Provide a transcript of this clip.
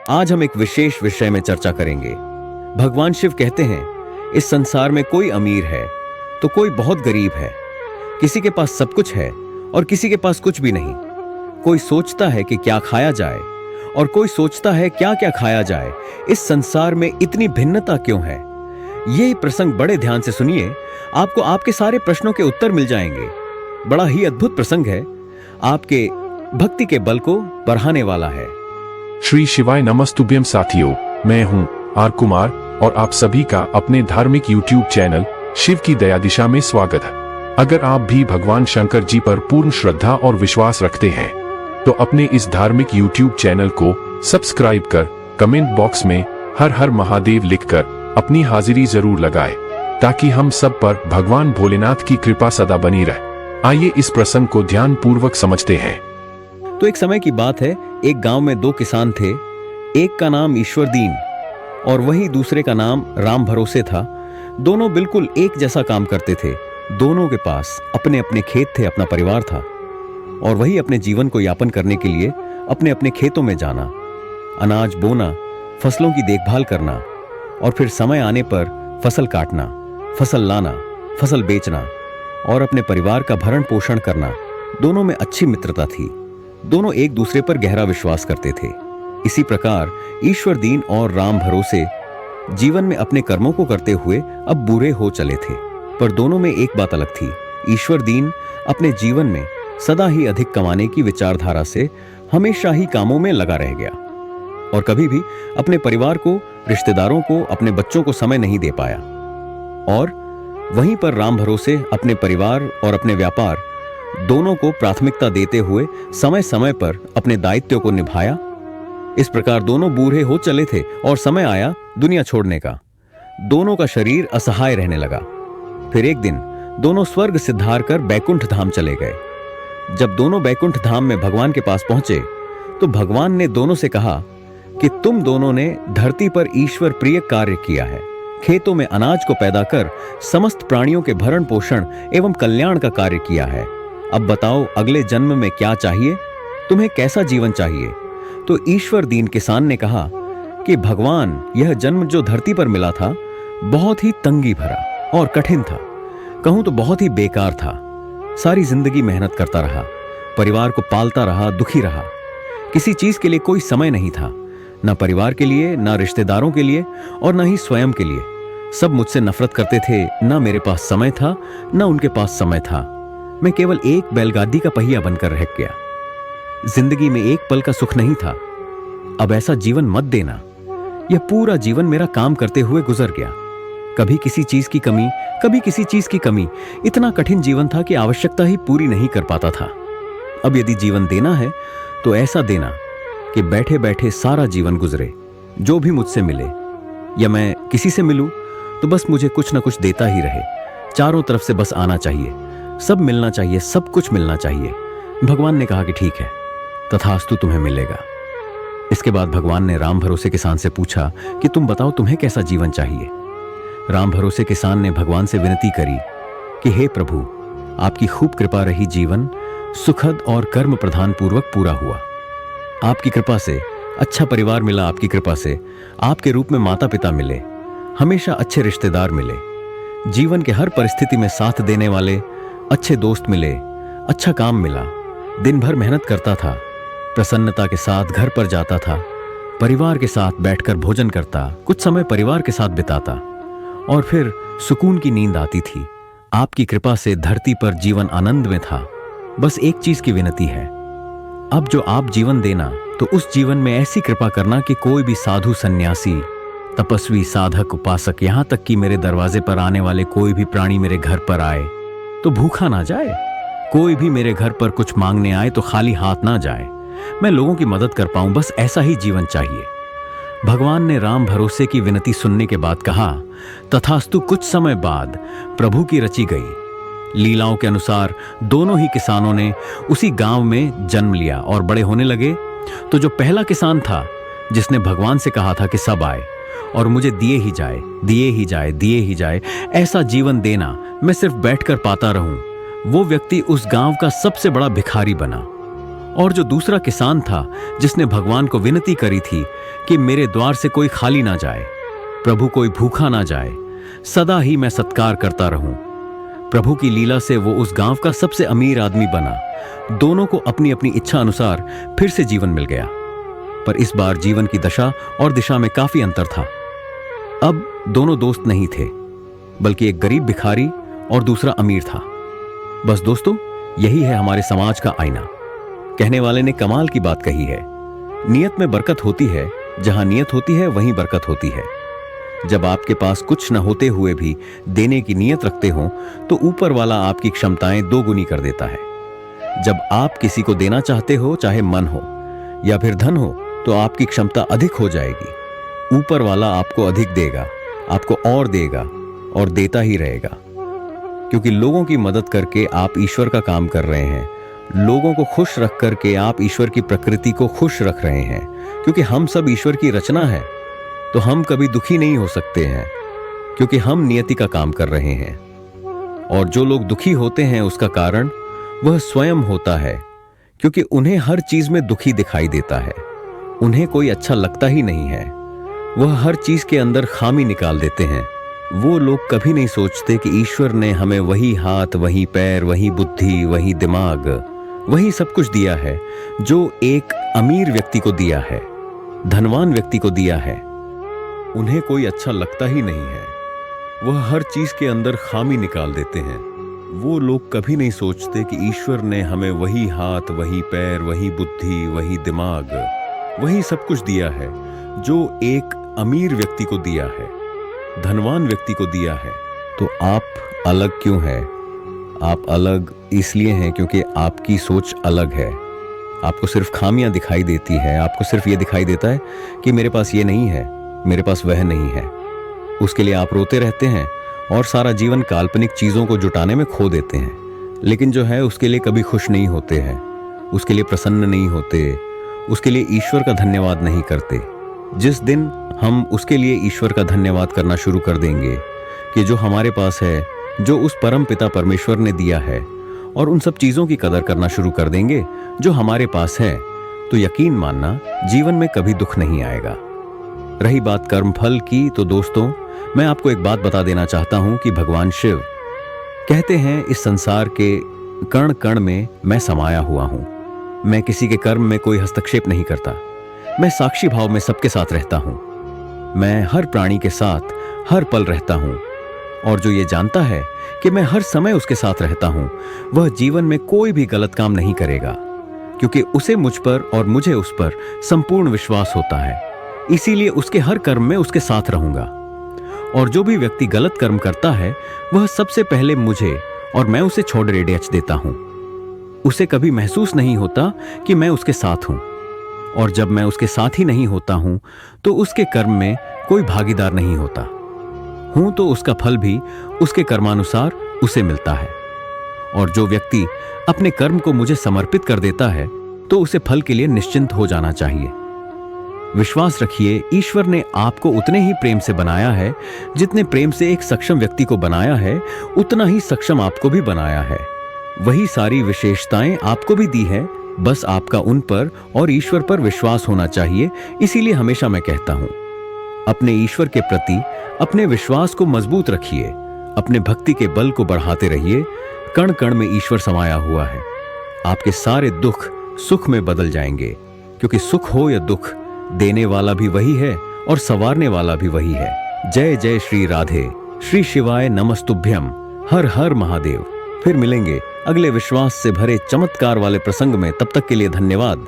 आज हम एक विशेष विषय में चर्चा करेंगे। भगवान शिव कहते हैं, इस संसार में कोई अमीर है तो कोई बहुत गरीब है, किसी के पास सब कुछ है और किसी के पास कुछ भी नहीं। कोई सोचता है कि क्या खाया जाए और कोई सोचता है क्या क्या खाया जाए। इस संसार में इतनी भिन्नता क्यों है? ये प्रसंग बड़े ध्यान से सुनिए, आपको आपके सारे प्रश्नों के उत्तर मिल जाएंगे। बड़ा ही अद्भुत प्रसंग है, आपके भक्ति के बल को बढ़ाने वाला है। श्री शिवाय नमस्तुभ्यम साथियों, मैं हूं आर कुमार और आप सभी का अपने धार्मिक YouTube चैनल शिव की दया दिशा में स्वागत है। अगर आप भी भगवान शंकर जी पर पूर्ण श्रद्धा और विश्वास रखते हैं तो अपने इस धार्मिक YouTube चैनल को सब्सक्राइब कर कमेंट बॉक्स में हर हर महादेव लिखकर अपनी हाजिरी जरूर लगाएं, ताकि हम सब पर भगवान भोलेनाथ की कृपा सदा बनी रहे। आइए इस प्रसंग को ध्यान पूर्वक समझते हैं। तो एक समय की बात है, एक गांव में दो किसान थे। एक का नाम ईश्वर दीन और वही दूसरे का नाम राम भरोसे था। दोनों बिल्कुल एक जैसा काम करते थे। दोनों के पास अपने अपने खेत थे, अपना परिवार था और वही अपने जीवन को यापन करने के लिए अपने अपने खेतों में जाना, अनाज बोना, फसलों की देखभाल करना और फिर समय आने पर फसल काटना, फसल लाना, फसल बेचना और अपने परिवार का भरण पोषण करना। दोनों में अच्छी मित्रता थी। दोनों एक दूसरे पर गहरा विश्वास करते थे। इसी प्रकार ईश्वर दीन और राम भरोसे जीवन में अपने कर्मों को करते हुए अब बूढ़े हो चले थे। पर दोनों में एक बात अलग थी। ईश्वर दीन अपने जीवन में सदा ही अधिक कमाने की विचारधारा से हमेशा ही कामों में लगा रह गया और कभी भी अपने परिवार को, रिश्तेदारों को, अपने बच्चों को समय नहीं दे पाया। और वहीं पर राम भरोसे अपने परिवार और अपने व्यापार दोनों को प्राथमिकता देते हुए समय समय पर अपने दायित्व को निभाया। इस प्रकार दोनों बूढ़े हो चले थे और समय आया दुनिया छोड़ने का। दोनों का शरीर असहाय रहने लगा। फिर एक दिन दोनों स्वर्ग सिद्धार कर बैकुंठ धाम चले गए। जब दोनों बैकुंठ धाम में भगवान के पास पहुंचे तो भगवान ने दोनों से कहा कि तुम दोनों ने धरती पर ईश्वर प्रिय कार्य किया है। खेतों में अनाज को पैदा कर समस्त प्राणियों के भरण पोषण एवं कल्याण का कार्य किया है। अब बताओ, अगले जन्म में क्या चाहिए? तुम्हें कैसा जीवन चाहिए? तो ईश्वर दीन किसान ने कहा कि भगवान, यह जन्म जो धरती पर मिला था बहुत ही तंगी भरा और कठिन था। कहूं तो बहुत ही बेकार था। सारी जिंदगी मेहनत करता रहा, परिवार को पालता रहा, दुखी रहा। किसी चीज के लिए कोई समय नहीं था, न परिवार के लिए, न रिश्तेदारों के लिए और न ही स्वयं के लिए। सब मुझसे नफरत करते थे। न मेरे पास समय था, न उनके पास समय था। मैं केवल एक बैलगाड़ी का पहिया बनकर रह गया। जिंदगी में एक पल का सुख नहीं था। अब ऐसा जीवन मत देना। यह पूरा जीवन मेरा काम करते हुए गुजर गया। कभी किसी चीज की कमी, कभी किसी चीज की कमी। इतना कठिन जीवन था कि आवश्यकता ही पूरी नहीं कर पाता था। अब यदि जीवन देना है तो ऐसा देना कि बैठे बैठे सारा जीवन गुजरे। जो भी मुझसे मिले या मैं किसी से मिलूं तो बस मुझे कुछ न कुछ देता ही रहे। चारों तरफ से बस आना चाहिए, सब मिलना चाहिए, सब कुछ मिलना चाहिए। भगवान ने कहा कि ठीक है, तथास्तु, तुम्हें मिलेगा। इसके बाद भगवान ने राम भरोसे किसान से पूछा कि तुम बताओ, तुम्हें कैसा जीवन चाहिए? राम भरोसे किसान ने भगवान से विनती करी कि हे प्रभु, आपकी खूब कृपा रही, जीवन सुखद और कर्म प्रधान पूर्वक पूरा हुआ। आपकी कृपा से अच्छा परिवार मिला, आपकी कृपा से आपके रूप में माता पिता मिले, हमेशा अच्छे रिश्तेदार मिले, जीवन के हर परिस्थिति में साथ देने वाले अच्छे दोस्त मिले, अच्छा काम मिला, दिन भर मेहनत करता था, प्रसन्नता के साथ घर पर जाता था, परिवार के साथ बैठकर भोजन करता, कुछ समय परिवार के साथ बिताता और फिर सुकून की नींद आती थी। आपकी कृपा से धरती पर जीवन आनंद में था। बस एक चीज की विनती है, अब जो आप जीवन देना तो उस जीवन में ऐसी कृपा करना कि कोई भी साधु, सन्यासी, तपस्वी, साधक, उपासक, यहां तक कि मेरे दरवाजे पर आने वाले कोई भी प्राणी मेरे घर पर आए तो भूखा ना जाए। कोई भी मेरे घर पर कुछ मांगने आए तो खाली हाथ ना जाए। मैं लोगों की मदद कर पाऊं, बस ऐसा ही जीवन चाहिए। भगवान ने राम भरोसे की विनती सुनने के बाद कहा, तथास्तु। कुछ समय बाद प्रभु की रची गई लीलाओं के अनुसार दोनों ही किसानों ने उसी गांव में जन्म लिया और बड़े होने लगे। तो जो पहला किसान था, जिसने भगवान से कहा था कि सब आए और मुझे दिए ही जाए, दिए ही जाए, दिए ही जाए, ऐसा जीवन देना, मैं सिर्फ बैठकर पाता रहूं, वो व्यक्ति उस गांव का सबसे बड़ा भिखारी बना और जो दूसरा किसान था जिसने भगवान को विनती करी थी कि मेरे द्वार से कोई खाली ना जाए, प्रभु कोई भूखा ना जाए, सदा ही मैं सत्कार करता रहूं। प्रभु की लीला से वो उस गांव का सबसे अमीर आदमी बना। दोनों को अपनी अपनी इच्छा अनुसार फिर से जीवन मिल गया, पर इस बार जीवन की दशा और दिशा में काफी अंतर था। अब दोनों दोस्त नहीं थे, बल्कि एक गरीब भिखारी और दूसरा अमीर था। बस दोस्तों, यही है हमारे समाज का आईना। कहने वाले ने कमाल की बात कही है, नियत में बरकत होती है, जहां नियत होती है वहीं बरकत होती है। जब आपके पास कुछ न होते हुए भी देने की नियत रखते हो तो ऊपर वाला आपकी क्षमताएं दोगुनी कर देता है। जब आप किसी को देना चाहते हो, चाहे मन हो या फिर धन हो, तो आपकी क्षमता अधिक हो जाएगी। ऊपर वाला आपको अधिक देगा, आपको और देगा और देता ही रहेगा, क्योंकि लोगों की मदद करके आप ईश्वर का काम कर रहे हैं। लोगों को खुश रख करके आप ईश्वर की प्रकृति को खुश रख रहे हैं, क्योंकि हम सब ईश्वर की रचना है। तो हम कभी दुखी नहीं हो सकते हैं, क्योंकि हम नियति का काम कर रहे हैं। और जो लोग दुखी होते हैं उसका कारण वह स्वयं होता है, क्योंकि उन्हें हर चीज में दुखी दिखाई देता है। उन्हें कोई अच्छा लगता ही नहीं है। वह हर चीज के अंदर खामी निकाल देते हैं। वो लोग कभी नहीं सोचते कि ईश्वर ने हमें वही हाथ, वही पैर, वही बुद्धि, वही दिमाग, वही सब कुछ दिया है जो एक अमीर व्यक्ति को दिया है, धनवान व्यक्ति को दिया है। उन्हें कोई अच्छा लगता ही नहीं है। वह हर चीज के अंदर खामी निकाल देते हैं। वो लोग कभी नहीं सोचते कि ईश्वर ने हमें वही हाथ, वही पैर, वही बुद्धि, वही दिमाग, वही सब कुछ दिया है जो एक अमीर व्यक्ति को दिया है, धनवान व्यक्ति को दिया है। तो आप अलग क्यों हैं? आप अलग इसलिए हैं क्योंकि आपकी सोच अलग है। आपको सिर्फ खामियां दिखाई देती है। आपको सिर्फ ये दिखाई देता है कि मेरे पास ये नहीं है, मेरे पास वह नहीं है। उसके लिए आप रोते रहते हैं और सारा जीवन काल्पनिक चीजों को जुटाने में खो देते हैं। लेकिन जो है उसके लिए कभी खुश नहीं होते हैं, उसके लिए प्रसन्न नहीं होते, उसके लिए ईश्वर का धन्यवाद नहीं करते। जिस दिन हम उसके लिए ईश्वर का धन्यवाद करना शुरू कर देंगे कि जो हमारे पास है, जो उस परम पिता परमेश्वर ने दिया है, और उन सब चीजों की कदर करना शुरू कर देंगे जो हमारे पास है, तो यकीन मानना जीवन में कभी दुख नहीं आएगा। रही बात कर्मफल की, तो दोस्तों मैं आपको एक बात बता देना चाहता हूं कि भगवान शिव कहते हैं, इस संसार के कण कण में मैं समाया हुआ हूं। मैं किसी के कर्म में कोई हस्तक्षेप नहीं करता। मैं साक्षी भाव में सबके साथ रहता हूं। मैं हर प्राणी के साथ हर पल रहता हूं, और जो ये जानता है कि मैं हर समय उसके साथ रहता हूं, वह जीवन में कोई भी गलत काम नहीं करेगा, क्योंकि उसे मुझ पर और मुझे उस पर संपूर्ण विश्वास होता है। इसीलिए उसके हर कर्म में उसके साथ रहूंगा। और जो भी व्यक्ति गलत कर्म करता है, वह सबसे पहले मुझे और मैं उसे छोड़ रेडियच देता हूं। उसे कभी महसूस नहीं होता कि मैं उसके साथ हूं, और जब मैं उसके साथ ही नहीं होता हूं तो उसके कर्म में कोई भागीदार नहीं होता हूं, तो उसका फल भी उसके कर्मानुसार उसे मिलता है। और जो व्यक्ति अपने कर्म को मुझे समर्पित कर देता है, तो उसे फल के लिए निश्चिंत हो जाना चाहिए। विश्वास रखिए, ईश्वर ने आपको उतने ही प्रेम से बनाया है, जितने प्रेम से एक सक्षम व्यक्ति को बनाया है, उतना ही सक्षम आपको भी बनाया है। वही सारी विशेषताएं आपको भी दी है, बस आपका उन पर और ईश्वर पर विश्वास होना चाहिए। इसीलिए हमेशा मैं कहता हूं, अपने ईश्वर के प्रति अपने विश्वास को मजबूत रखिए, अपने भक्ति के बल को बढ़ाते रहिए। कण कण में ईश्वर समाया हुआ है। आपके सारे दुख सुख में बदल जाएंगे, क्योंकि सुख हो या दुख, देने वाला भी वही है और संवारने वाला भी वही है। जय जय श्री राधे, श्री शिवाय नमस्तुभ्यम, हर हर महादेव। फिर मिलेंगे अगले विश्वास से भरे चमत्कार वाले प्रसंग में। तब तक के लिए धन्यवाद।